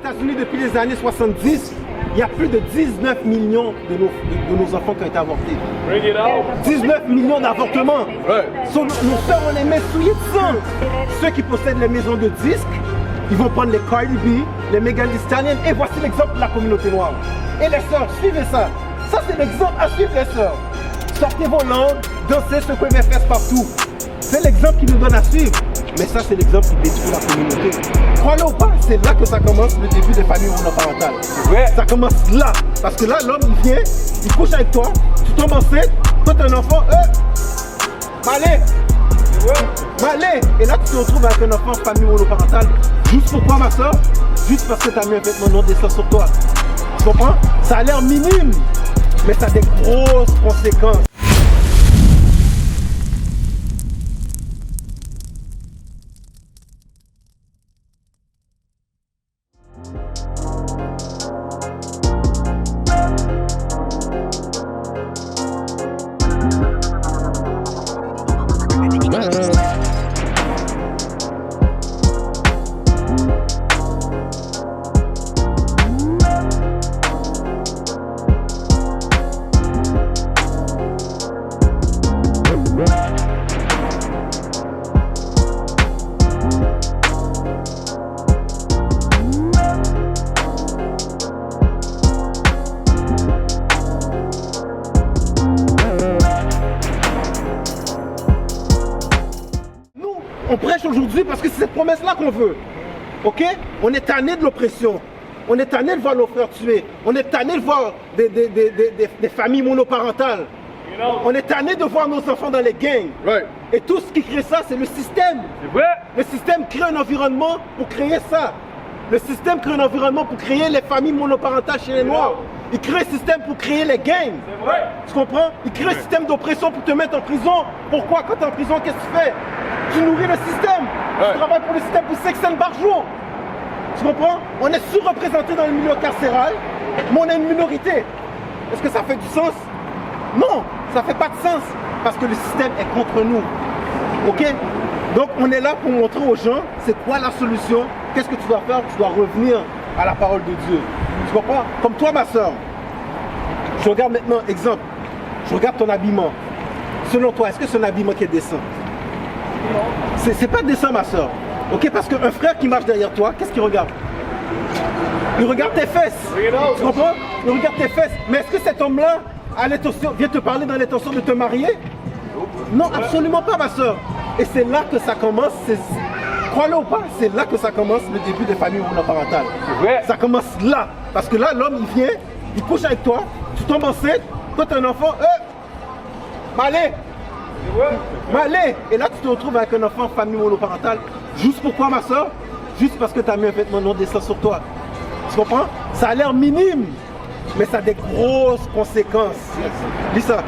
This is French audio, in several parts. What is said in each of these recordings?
États-Unis, depuis les années 70, il y a plus de 19 millions de nos enfants qui ont été avortés. 19 millions d'avortements. Nos sœurs, on les met souillés de sang. Ceux qui possèdent les maisons de disques, ils vont prendre les Cardi B, les Megan Thee Stallion, et voici l'exemple de la communauté noire. Et les sœurs, suivez ça. Ça, c'est l'exemple à suivre, les sœurs. Sortez vos langues, dansez, secouez mes fesses partout. C'est l'exemple qui nous donne à suivre. Mais ça, c'est l'exemple qui détruit la communauté. Croyez ou pas, c'est là que ça commence le début des familles monoparentales. Ça commence là. Parce que là, l'homme, il vient, il couche avec toi, tu tombes enceinte, toi, t'es un enfant, malais. Malais. Et là, tu te retrouves avec un enfant en famille monoparentale. Juste pourquoi, ma soeur? Juste parce que tu as mis un vêtement non décent sur toi. Tu comprends? Ça a l'air minime, mais ça a des grosses conséquences. On prêche aujourd'hui parce que c'est cette promesse-là qu'on veut. Ok? On est tanné de l'oppression. On est tanné de voir nos frères tués. On est tanné de voir des familles monoparentales. On est tanné de voir nos enfants dans les gangs. Et tout ce qui crée ça, c'est le système. Le système crée un environnement pour créer ça. Le système crée un environnement pour créer les familles monoparentales chez les Noirs. Il crée un système pour créer les gangs. Tu comprends? Il crée un système d'oppression pour te mettre en prison. Pourquoi? Quand tu es en prison, qu'est-ce que tu fais? Tu nourris le système. Tu travailles pour le système pour 5 cents par jour. Tu comprends? On est surreprésenté dans le milieu carcéral, mais on est une minorité. Est-ce que ça fait du sens? Non, ça ne fait pas de sens. Parce que le système est contre nous. Ok? Donc on est là pour montrer aux gens c'est quoi la solution. Qu'est-ce que tu dois faire? Tu dois revenir à la parole de Dieu. Tu comprends? Comme toi, ma soeur. Je regarde maintenant, exemple. Je regarde ton habillement. Selon toi, est-ce que c'est un habillement qui est décent? C'est pas décent, ma soeur. Ok? Parce qu'un frère qui marche derrière toi, qu'est-ce qu'il regarde? Il regarde tes fesses. Tu comprends? Il regarde tes fesses. Mais est-ce que cet homme-là vient te parler dans l'intention de te marier? Non, absolument pas, ma soeur. Et c'est là que ça commence. Crois-le ou pas, c'est là que ça commence le début des familles monoparentales. Ça commence là. Parce que là, l'homme, il vient, il couche avec toi, tu tombes enceinte, toi, t'es un enfant, malais. Malais. Et là, tu te retrouves avec un enfant en famille monoparentale. Juste pourquoi, ma soeur? Juste parce que tu as mis un vêtement non décent sur toi. Tu comprends? Ça a l'air minime, mais ça a des grosses conséquences. Lis ça.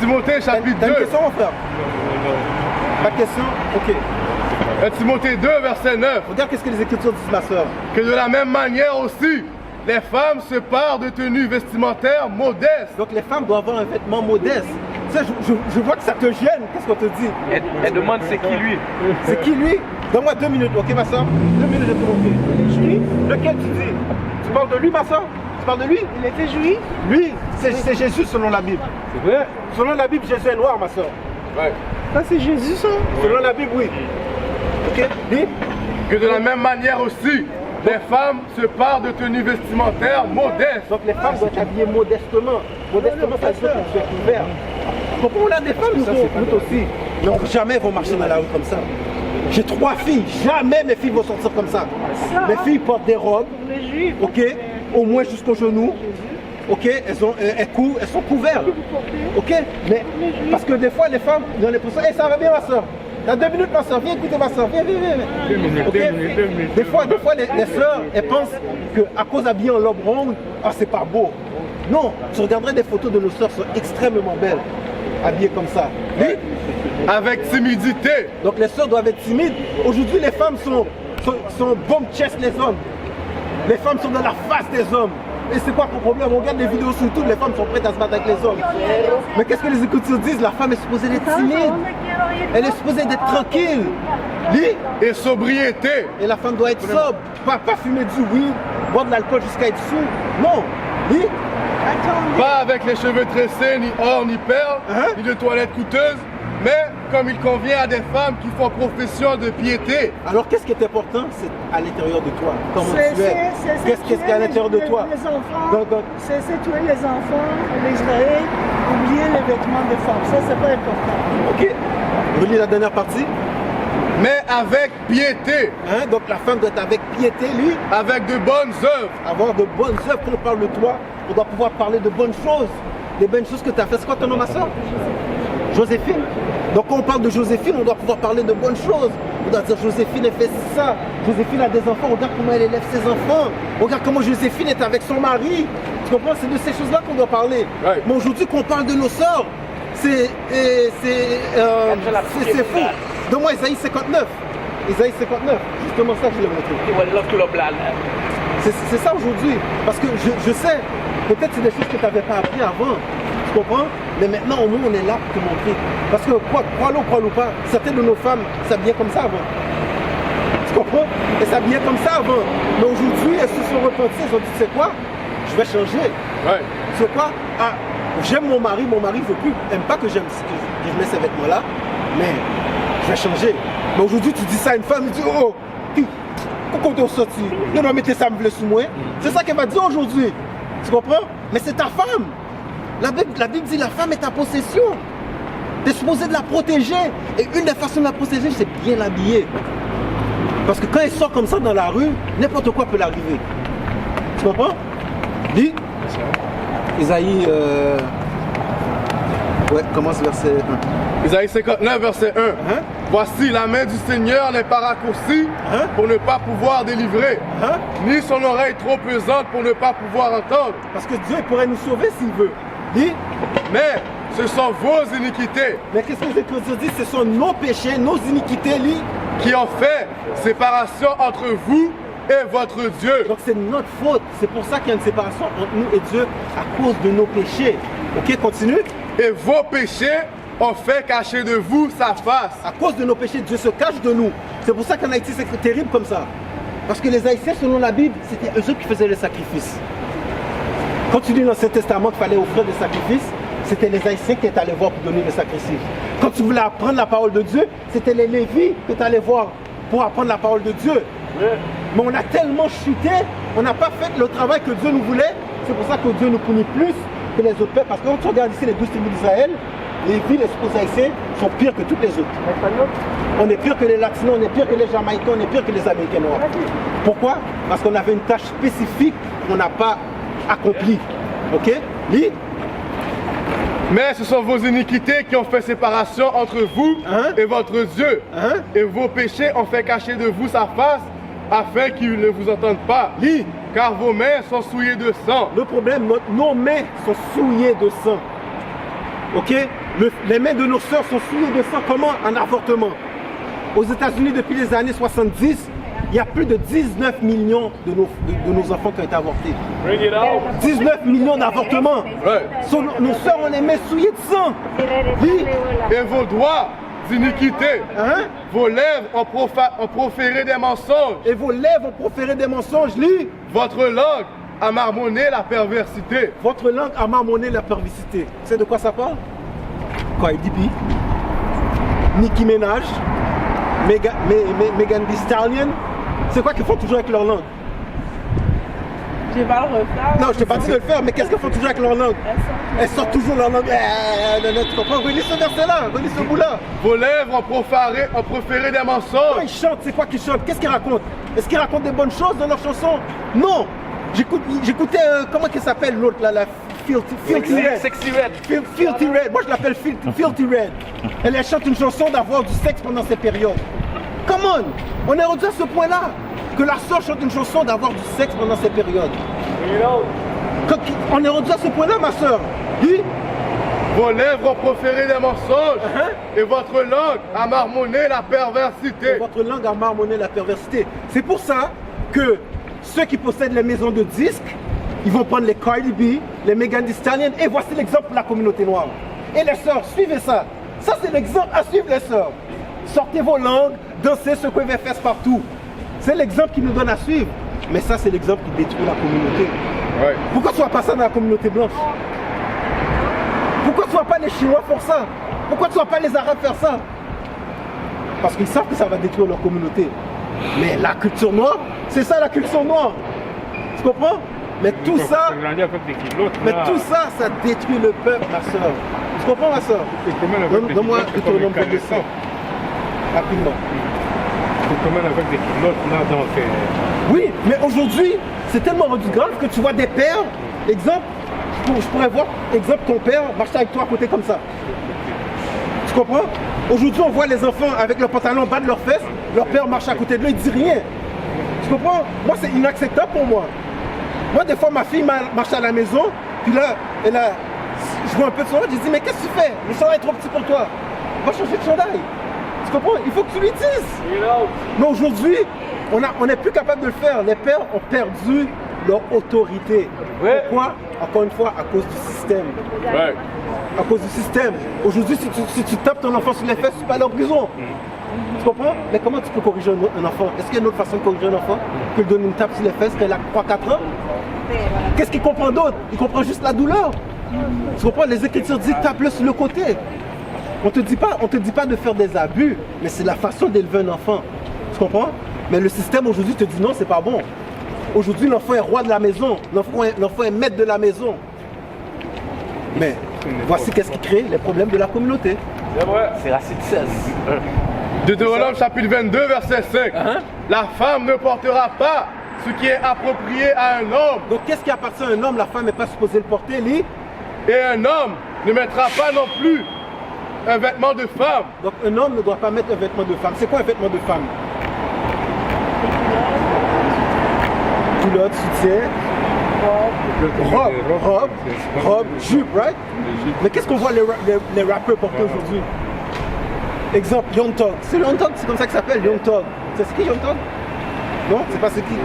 Timothée chapitre 2. T'as une question, mon frère? Pas de question? Ok. Timothée 2, verset 9. Regarde qu'est-ce que les Écritures disent, ma soeur. Que de la même manière aussi, les femmes se parent de tenues vestimentaires modestes. Donc les femmes doivent avoir un vêtement modeste. Tu sais, je vois que ça te gêne. Qu'est-ce qu'on te dit? Elle demande c'est qui lui? C'est qui lui? Donne-moi 2 minutes, ok, ma soeur? 2 minutes, je vais te montrer. Lui? Lequel tu dis? Tu parles de lui, ma soeur? Tu parles de lui? Il était juif? Lui, c'est Jésus selon la Bible. C'est vrai? Selon la Bible, Jésus est noir, ma soeur. Ça, c'est Jésus, ça? Selon la Bible, oui. Ok? Dis? Que de la même manière aussi, les femmes se parent de tenues vestimentaires modestes. Donc les femmes doivent être habillées modestement. Modestement, ça veut dire que tu es couvert. Pourquoi on a des femmes, nous aussi? Non, jamais elles vont marcher dans la rue comme ça. J'ai 3 filles, jamais mes filles vont sortir comme ça. Mes filles portent des robes, ok, au moins jusqu'au genou. Ok, elles sont couvertes. Ok, mais parce que des fois les femmes, dans les positions, ça va bien ma soeur. Dans 2 minutes ma soeur, viens écouter ma soeur, viens. 2 minutes, Okay? 2 minutes, 2 minutes. Des fois les soeurs, elles pensent qu'à cause d'habiller en lobe ronde, c'est pas beau. Non, tu regarderais des photos de nos soeurs, sont extrêmement belles, habillées comme ça. Oui? Avec timidité. Donc les soeurs doivent être timides. Aujourd'hui les femmes sont bomb chest les hommes. Les femmes sont dans la face des hommes. Et c'est quoi le problème? On regarde des vidéos sur YouTube, les femmes sont prêtes à se battre avec les hommes. Mais qu'est-ce que les Écritures disent? La femme est supposée être timide. Elle est supposée être tranquille. Lis. Et sobriété. Et la femme doit être sobre. Pas fumer du weed, boire de l'alcool jusqu'à être sous. Non. Oui. Pas avec les cheveux tressés, ni or, ni perles, ni de toilettes coûteuses, mais comme il convient à des femmes qui font profession de piété. Alors qu'est-ce qui est important? C'est à l'intérieur de toi. Comment tu es? Qu'est-ce qu'il y a à l'intérieur de toi? Les enfants, c'est tuer les enfants, l'Israël, oublier les vêtements des femmes. Ça, c'est pas important. Ok. Relis la dernière partie. Mais avec piété. Donc la femme doit être avec piété, lui. Avec de bonnes œuvres. Avoir de bonnes œuvres. Quand on parle de toi, on doit pouvoir parler de bonnes choses. Des bonnes choses que tu as fait. C'est quoi ton nom, ma soeur? Joséphine. Donc quand on parle de Joséphine, on doit pouvoir parler de bonnes choses. On doit dire Joséphine, elle fait ça. Joséphine a des enfants, regarde comment elle élève ses enfants. Regarde comment Joséphine est avec son mari. Tu comprends? C'est de ces choses-là qu'on doit parler. Ouais. Mais aujourd'hui, quand on parle de nos sœurs, c'est fou. Donne-moi Isaïe 59. Isaïe 59, justement ça que je l'ai montré. C'est ça aujourd'hui. Parce que je sais, peut-être c'est des choses que tu n'avais pas appris avant. Tu comprends? Mais maintenant, au moins, on est là pour te montrer. Parce que, crois-le ou crois-le pas, certaines de nos femmes s'habillaient comme ça avant. Tu comprends? Elles s'habillaient comme ça avant. Mais aujourd'hui, elles se sont repenties. Elles ont dit, tu sais quoi? Je vais changer. Ouais. Tu sais quoi? Ah, j'aime mon mari ne veut plus, n'aime pas que je mets ces vêtements-là. Mais je vais changer. Mais aujourd'hui, tu dis ça à une femme, tu dis, oh, pourquoi t'es sorti? Non, non, mettez ça, me voulait sous moi. C'est ça qu'elle va dire aujourd'hui. Tu comprends? Mais c'est ta femme. La Bible dit la femme est ta possession. Tu es supposé de la protéger. Et une des façons de la protéger, c'est bien l'habiller. Parce que quand elle sort comme ça dans la rue, n'importe quoi peut l'arriver. Tu comprends? Dis. Isaïe, commence verset 1. Isaïe 59, verset 1. Voici, la main du Seigneur n'est pas raccourcie pour ne pas pouvoir délivrer, ni son oreille trop pesante pour ne pas pouvoir entendre. Parce que Dieu pourrait nous sauver s'il veut. Dis. Mais ce sont vos iniquités. Mais qu'est-ce que les Écritures disent? Ce sont nos péchés, nos iniquités, lui, qui ont fait séparation entre vous et votre Dieu. Donc c'est notre faute. C'est pour ça qu'il y a une séparation entre nous et Dieu à cause de nos péchés. Ok, continue. Et vos péchés ont fait cacher de vous sa face. À cause de nos péchés, Dieu se cache de nous. C'est pour ça qu'en Haïti, c'est terrible comme ça. Parce que les Haïtiens, selon la Bible, c'était eux qui faisaient les sacrifices. Quand tu lis dans l'Ancien Testament qu'il fallait offrir des sacrifices, c'était les Haïtiens qui étaient allés voir pour donner les sacrifices. Quand tu voulais apprendre la parole de Dieu, c'était les Lévites que tu allais voir pour apprendre la parole de Dieu. Mais on a tellement chuté, on n'a pas fait le travail que Dieu nous voulait. C'est pour ça que Dieu nous punit plus que les autres peuples. Parce que quand tu regardes ici les 12 tribus d'Israël, les villes et les Haïtiens sont pires que toutes les autres. On est pire que les Latinos, on est pire que les Jamaïcains, on est pire que les Américains noirs. Pourquoi? Parce qu'on avait une tâche spécifique qu'on n'a pas accomplie. Ok? Lis. Mais ce sont vos iniquités qui ont fait séparation entre vous et votre Dieu. Et vos péchés ont fait cacher de vous sa face afin qu'il ne vous entende pas. Lis. Car vos mains sont souillées de sang. Le problème, nos mains sont souillées de sang. Ok? Les mains de nos sœurs sont souillées de sang. Comment? En avortement. Aux États-Unis, depuis les années 70, il y a plus de 19 millions de nos enfants qui ont été avortés. 19 millions d'avortements. Nos sœurs ont les mains souillées de sang. Oui. Et vos doigts d'iniquité. Vos lèvres ont proféré des mensonges. Et vos lèvres ont proféré des mensonges. Lis. Votre langue a marmonné la perversité. Votre langue a marmonné la perversité. Tu sais de quoi ça parle? Cardi B, Nicki Minaj, Megan Thee Stallion. C'est quoi qu'ils font toujours avec leur langue? Je vais pas le refaire. Non, je t'ai pas dit de le faire, mais qu'est-ce qu'ils font toujours avec leur langue? Elles sortent toujours leur langue. Tu comprends? Relis ce verset-là, relis ce bout-là. Vos lèvres ont proféré des mensonges. Quand ils chantent, c'est quoi qu'ils chantent? Qu'est-ce qu'ils racontent? Est-ce qu'ils racontent des bonnes choses dans leurs chansons? Non. J'écoutais, comment qu'elle s'appelle l'autre là, la Filthy Red. Sexy Red. Filthy Red. Moi je l'appelle Filthy Red. Elle chante une chanson d'avoir du sexe pendant ces périodes. Come on! On est rendu à ce point-là. Que la sœur chante une chanson d'avoir du sexe pendant ces périodes. On est rendu à ce point-là, ma sœur. Oui? Vos lèvres ont proféré des mensonges et votre langue a marmonné la perversité. Et votre langue a marmonné la perversité. C'est pour ça que ceux qui possèdent les maisons de disques, ils vont prendre les Cardi B, les Megan Thee Stallion, et voici l'exemple pour la communauté noire. Et les sœurs, suivez ça. Ça, c'est l'exemple à suivre, les sœurs. Sortez vos langues, dansez, secouez vos fesses partout. C'est l'exemple qu'ils nous donnent à suivre. Mais ça, c'est l'exemple qui détruit la communauté. Ouais. Pourquoi tu ne vois pas ça dans la communauté blanche? Pourquoi tu ne vois pas les Chinois faire ça? Pourquoi tu ne vois pas les Arabes faire ça? Parce qu'ils savent que ça va détruire leur communauté. Mais la culture noire, c'est ça la culture noire. Tu comprends? Mais tout ça, tout ça, ça détruit le peuple, ma soeur. Tu comprends, ma soeur? Donne-moi Deutéronome 22. Rapidement. Avec des pilotes là, donc. Oui, mais aujourd'hui, c'est tellement rendu grave que tu vois des pères, exemple, je pourrais voir, exemple, ton père marcher avec toi à côté comme ça. Tu comprends? Aujourd'hui, on voit les enfants avec le pantalon bas de leurs fesses, leur père marche à côté de lui, il dit rien. Tu comprends? Moi, c'est inacceptable pour moi. Moi, des fois, ma fille marche à la maison, puis là, je vois un peu de chandail, je dis, mais qu'est-ce que tu fais? Le chandail est trop petit pour toi. Va changer de chandail. Tu comprends? Il faut que tu lui dises. Mais aujourd'hui, on n'est plus capable de le faire. Les pères ont perdu leur autorité. Ouais. Pourquoi? Encore une fois, à cause du système. Ouais. À cause du système. Aujourd'hui, si tu tapes ton enfant sur les fesses, tu peux aller en prison. Tu comprends? Mais comment tu peux corriger un enfant? Est-ce qu'il y a une autre façon de corriger un enfant que de donner une tape sur les fesses quand il a 3-4 ans? Qu'est-ce qu'il comprend d'autre? Il comprend juste la douleur. Tu comprends? Les Écritures disent tape-le sur le côté. On te dit pas de faire des abus, mais c'est la façon d'élever un enfant. Tu comprends? Mais le système aujourd'hui te dit non, c'est pas bon. Aujourd'hui, l'enfant est roi de la maison. L'enfant est maître de la maison. Mais voici qu'est-ce qui crée les problèmes de la communauté. C'est Racine 16. Deutéronome chapitre 22, verset 5. La femme ne portera pas ce qui est approprié à un homme. Donc qu'est-ce qui appartient à un homme? La femme n'est pas supposée le porter, lui. Et un homme ne mettra pas non plus un vêtement de femme. Donc un homme ne doit pas mettre un vêtement de femme. C'est quoi un vêtement de femme? Culotte, soutien, robe, jupe, right? Mais qu'est-ce qu'on voit les rappeurs porter aujourd'hui? Exemple, Young Thug. C'est Young Thug, c'est comme ça qu'il s'appelle, Young Thug. C'est ce qui Young Thug? Non, c'est pas ce qui.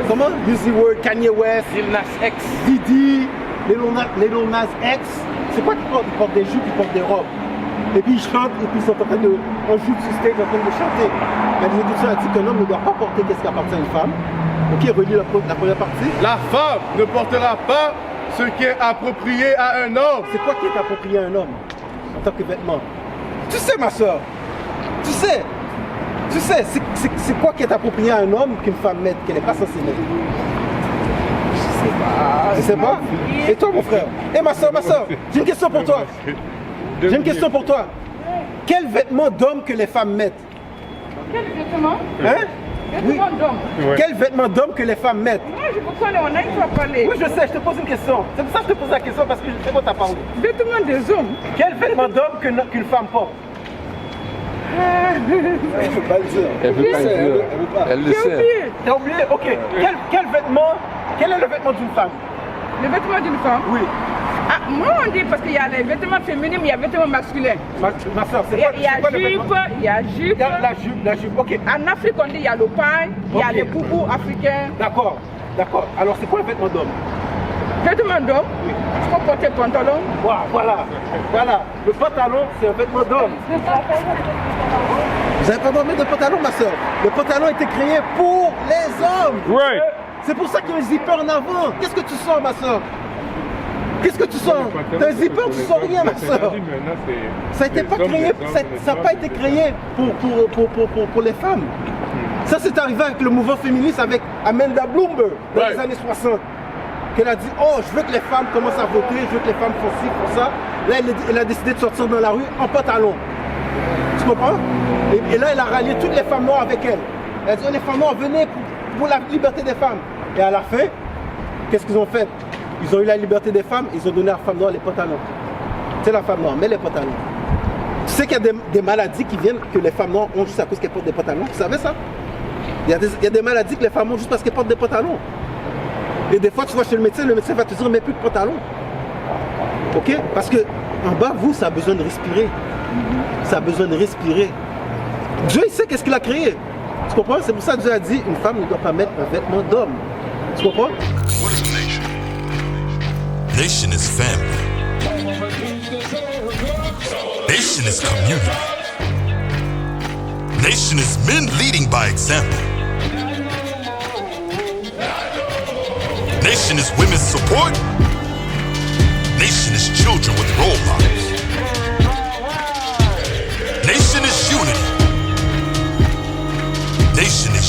Comment? Uzi Word, Kanye West, Lil Nas X. Didi, Lil Nas X. C'est quoi qu'ils portent? Ils portent des jupes, ils portent des robes. Et puis ils chantent, et puis ils sont en train de, en jupe sur stage, en train de chanter. Mais l'Écriture a dit qu'un homme ne doit pas porter qu'est-ce qui appartient à une femme. Ok, relis la première partie. La femme ne portera pas ce qui est approprié à un homme. C'est quoi qui est approprié à un homme en tant que vêtement? Tu sais, ma soeur, tu sais, c'est quoi qui est approprié à un homme qu'une femme mette, qu'elle n'est pas censée mettre? Je sais pas. Et toi, mon frère? Et ma soeur, j'ai une question pour toi. J'ai une question pour toi. Quel vêtement d'homme que les femmes mettent? Quel vêtement? Hein? Vêtement d'homme. Quel vêtement d'homme que les femmes mettent? Moi, je vous connais, on a une fois parlé. Oui, je sais, je te pose une question. C'est pour ça que je te pose la question, parce que je sais quoi t'as parlé. Vêtement des hommes. Quel vêtement d'homme qu'une femme porte? Elle ne veut pas le dire. Elle veut pas le dire. Elle le J'ai sait. oublié. T'as oublié? Ok. Quel vêtement? Quel est le vêtement d'une femme? Le vêtement d'une femme? Oui. Ah, moi, on dit parce qu'il y a les vêtements féminins, mais il y a les vêtements masculins. Ma soeur, c'est Il y quoi, a, il y a c'est quoi le jupe, vêtement? il y a jupe. Il y a la jupe, ok. En Afrique, on dit il y a le pain, il y a Ok. les boubous africains. D'accord. Alors, c'est quoi le vêtement d'homme? Vêtements d'homme, je peux porter pantalon. Voilà. Le pantalon, c'est un vêtement d'homme. Vous n'avez pas besoin de mettre de pantalon, ma soeur. Le pantalon a été créé pour les hommes. Ouais. C'est pour ça qu'il y a un zipper en avant. Qu'est-ce que tu sens, ma soeur? Qu'est-ce que tu sens? T'as un zipper, tu sens rien, ma soeur. Ça n'a pas été créé pour les femmes. Ça, c'est arrivé avec le mouvement féministe avec Amanda Bloomberg dans les années 60. Qu'elle a dit, oh, je veux que les femmes commencent à voter, je veux que les femmes font ci, font ça. Là, elle a décidé de sortir dans la rue en pantalon. Tu comprends? Et là, elle a rallié toutes les femmes noires avec elle. Elle a dit, oh, les femmes noires, venez pour la liberté des femmes. Et à la fin, qu'est-ce qu'ils ont fait? Ils ont eu la liberté des femmes, ils ont donné à la femme noire les pantalons. C'est la femme noire, mais les pantalons. Tu sais qu'il y a des maladies qui viennent que les femmes noires ont juste à cause qu'elles portent des pantalons. Tu savais ça? Il y a des maladies que les femmes ont juste parce qu'elles portent des pantalons. Et des fois, tu vas chez le médecin va te dire, mais plus de pantalon. Ok? Parce que en bas, ça a besoin de respirer. Ça a besoin de respirer. Dieu, il sait qu'est-ce qu'il a créé. Tu comprends? C'est pour ça que Dieu a dit, une femme ne doit pas mettre un vêtement d'homme. Tu comprends? What is a nation? Nation is family. Nation is community. Nation is men leading by example. Nation is women's support. Nation is children with role models. Nation is unity. Nation is